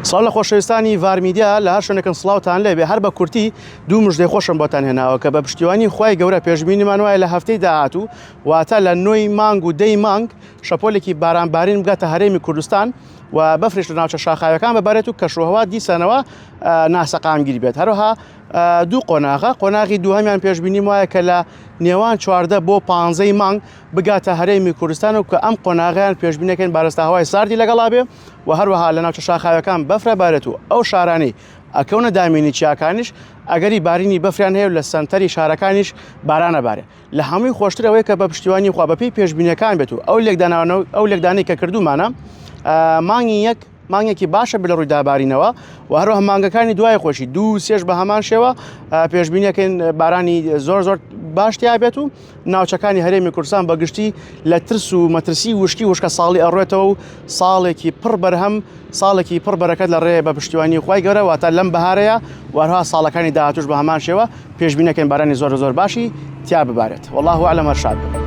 ساڵ لە خۆشەویستانی ڤارمیدیا لە هەر شوێنێکم سڵاوتان لێبێ هەر بە کورتی دوو مژدەی خۆشم بۆتان هێناوە کە بە پشتیوانی خوای گەورە پێشبینیمان وایە لە هەفتەی داهاتوو واتە لە 9 مانگ و 10 مانگ شەپۆلێکی بارانبارین بگاتە هەرێمی کوردستان و بەفرش لە ناوچە شاخاوەکان ببارێت و کەشوهەوا دیسانەوە ناسەقامگیری بێت. هەروەها دوو قۆناغی دووهەمیان پێشبینیم وایە کە لە نێوان 14 بۆ 15 مانگ بگاتە هەرێمی کوردستان و کە ئەم قۆناغیان پێشبینەکەن بارەستە هەوای ساردی لەگەڵا بێ و هەروەها لە ناوچە شاخاوەکان بەفرە بارێت و ئەو شارانەی ئەکەونە دامینی چیاکانیش ئەگەری بارینی بەفریان هەیە لە سنتەری شارەکانیش بارانە بارێ. لە هەمووی خۆشترەوەی کە بە پشتیوانی خوا بەپێی پێشبینەکان بێت و ئەو لێکدانەی کە کردومانە مانگی مانگێکی باشە بلە ڕووی دابارینەوە و هەروەها مانگەکانی دوای خۆشی دوو سێش بە هەمان شێوە پێشبینیەکەن بارانی زۆر باشتیا بێت و ناوچەکانی هەرێمی کوردستان بەگشتی لە ترس و مەترسی وشکە ساڵی ئەڕێتەوە و ساڵێکی پڕ بەرهەم ساڵێکی پڕ بەرەکەت لە ڕێ بە پشتیوانی خوای گەورە واتە لەم بەهارەیە وهروها ساڵەکانی داهاتوش بە هەمان شێوە پێشبینەکەن بارانی زۆر باشی تیا ببارێت. والله ئەعلەم هەر شاد بێت.